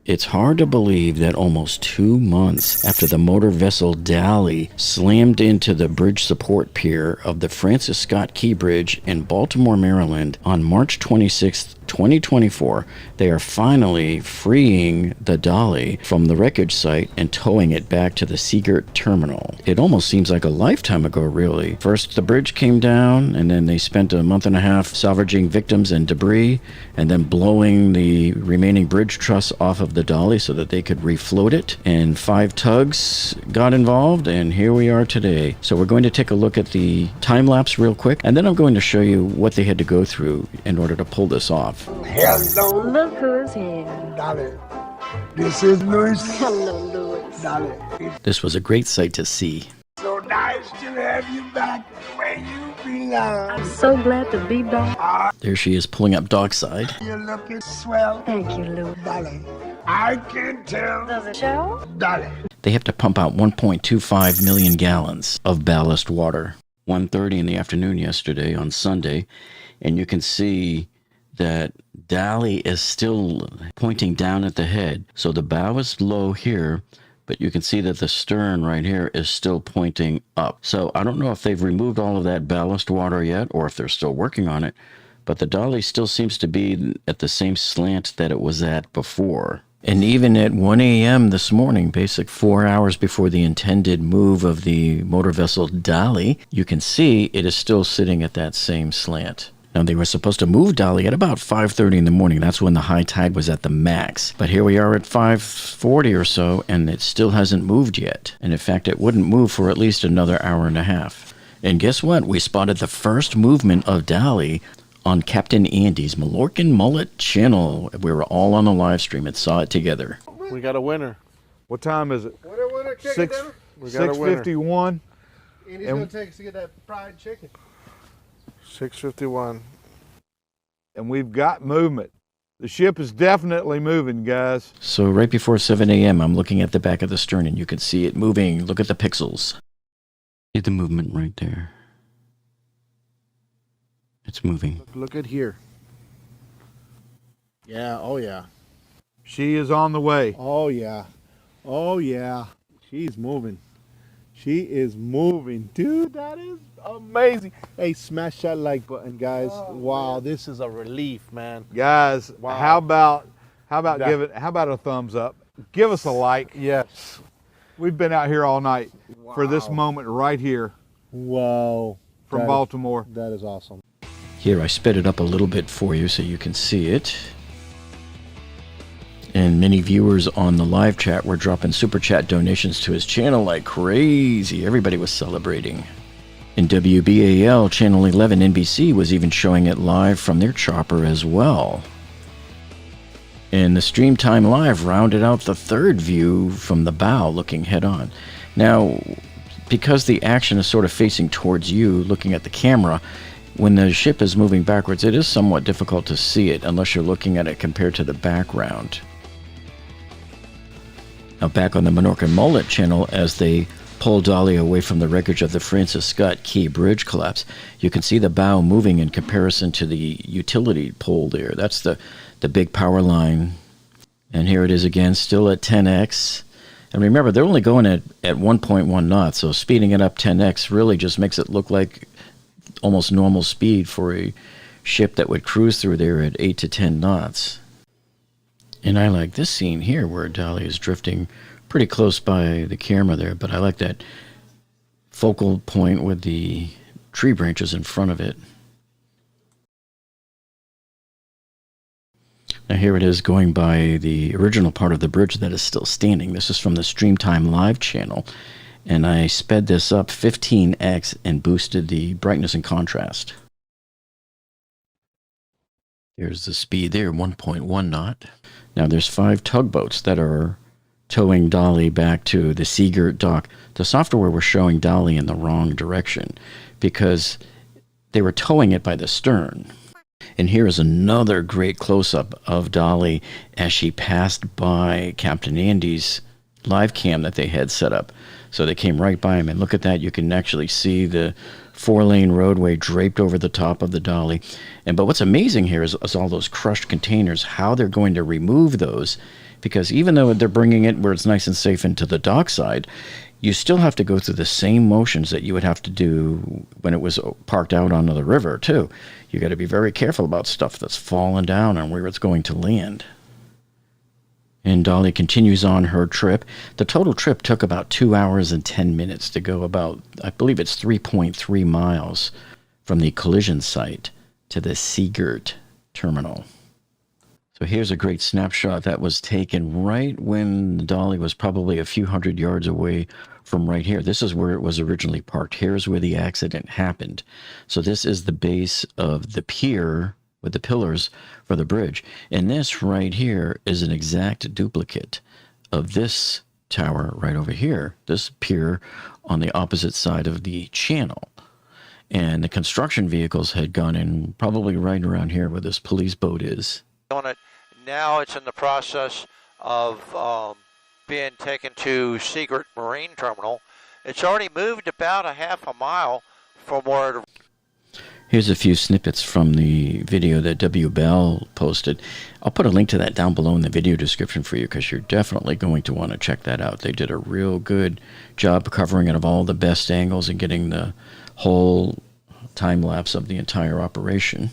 It's hard to believe that almost 2 months after the motor vessel Dali slammed into the bridge support pier of the Francis Scott Key Bridge in Baltimore, Maryland on March 26, 2024, they are finally freeing the Dali from the wreckage site and towing it back to the Seagirt terminal. It almost seems like a lifetime ago, really. First, the bridge came down, and then they spent a month and a half salvaging victims and debris, and then blowing the remaining bridge truss off of the Dali so that they could refloat it. And 5 tugs got involved, and here we are today. So we're going to take a look at the time lapse real quick, and then I'm going to show you what they had to go through in order to pull this off. Hello. Look who's here. Dali. This is Louis. Hello, Louis. Dali. This was a great sight to see. So nice to have you back where you belong. I'm so glad to be back. There she is pulling up dockside. You're looking swell. Thank you, Louis. Dali. I can tell. Does it show? Dali. They have to pump out 1.25 million gallons of ballast water. 1:30 in the afternoon yesterday on Sunday, and you can see that Dali is still pointing down at the head. So the bow is low here, but you can see that the stern right here is still pointing up. So I don't know if they've removed all of that ballast water yet or if they're still working on it, but the Dali still seems to be at the same slant that it was at before. And even at 1 a.m. this morning, basic 4 hours before the intended move of the motor vessel Dali, you can see it is still sitting at that same slant. Now, they were supposed to move Dali at about 5:30 in the morning. That's when the high tide was at the max. But here we are at 5:40 or so, and it still hasn't moved yet. And in fact, it wouldn't move for at least another hour and a half. And guess what? We spotted the first movement of Dali on Captain Andy's Mallorcan Mullet channel. We were all on the live stream and saw it together. We got a winner. What time is it? Winner, chicken dinner. We got a winner. 6:51. Andy's gonna take us to get that fried chicken. 6:51. And we've got movement. The ship is definitely moving, guys. So right before 7 a.m., I'm looking at the back of the stern, and you can see it moving. Look at the pixels. See the movement right there. It's moving. Look at here. Yeah, oh yeah. She is on the way. Oh yeah. Oh yeah. She's moving. She is moving. Dude, that is amazing. Hey, smash that like button, guys. Wow, this is a relief, man. Guys, Wow. how about Yeah. how about a thumbs up? Give us a like. Yes. We've been out here all night for this moment right here Wow. from That is- Baltimore. That is awesome. Here, I sped it up a little bit for you so you can see it. And many viewers on the live chat were dropping super chat donations to his channel like crazy. Everybody was celebrating. And WBAL Channel 11 NBC was even showing it live from their chopper as well. And the Stream Time Live rounded out the third view from the bow looking head on. Now, because the action is sort of facing towards you looking at the camera, when the ship is moving backwards, it is somewhat difficult to see it unless you're looking at it compared to the background. Now back on the Mallorcan Mullet channel, as they pull Dali away from the wreckage of the Francis Scott Key Bridge collapse, you can see the bow moving in comparison to the utility pole there. That's the big power line. And here it is again, still at 10x. And remember, they're only going at 1.1 knots, so speeding it up 10x really just makes it look like almost normal speed for a ship that would cruise through there at 8 to 10 knots. And I like this scene here where Dali is drifting pretty close by the camera there, but I like that focal point with the tree branches in front of it. Now here it is going by the original part of the bridge that is still standing. This is from the Stream Time Live channel, and I sped this up 15x and boosted the brightness and contrast. Here's the speed there, 1.1 knot. Now there's 5 tugboats that are towing Dali back to the Seagirt dock. The software was showing Dali in the wrong direction because they were towing it by the stern. And here is another great close-up of Dali as she passed by Captain Andy's live cam that they had set up. So they came right by him, and look at that. You can actually see the 4-lane roadway draped over the top of the Dali. But what's amazing here is all those crushed containers, how they're going to remove those because even though they're bringing it where it's nice and safe into the dockside, you still have to go through the same motions that you would have to do when it was parked out onto the river, too. You got to be very careful about stuff that's falling down and where it's going to land. And Dali continues on her trip. The total trip took about 2 hours and 10 minutes to go about, I believe it's 3.3 miles from the collision site to the Seagirt terminal. So here's a great snapshot that was taken right when the Dali was probably a few hundred yards away from right here. This is where it was originally parked. Here's where the accident happened. So this is the base of the pier with the pillars for the bridge. And this right here is an exact duplicate of this tower right over here, this pier on the opposite side of the channel. And the construction vehicles had gone in probably right around here where this police boat is. On it now, it's in the process of being taken to Seagirt Marine Terminal. It's already moved about a half a mile from where it. Here's a few snippets from the video that W. Bell posted. I'll put a link to that down below in the video description for you because you're definitely going to want to check that out. They did a real good job covering it of all the best angles and getting the whole time lapse of the entire operation.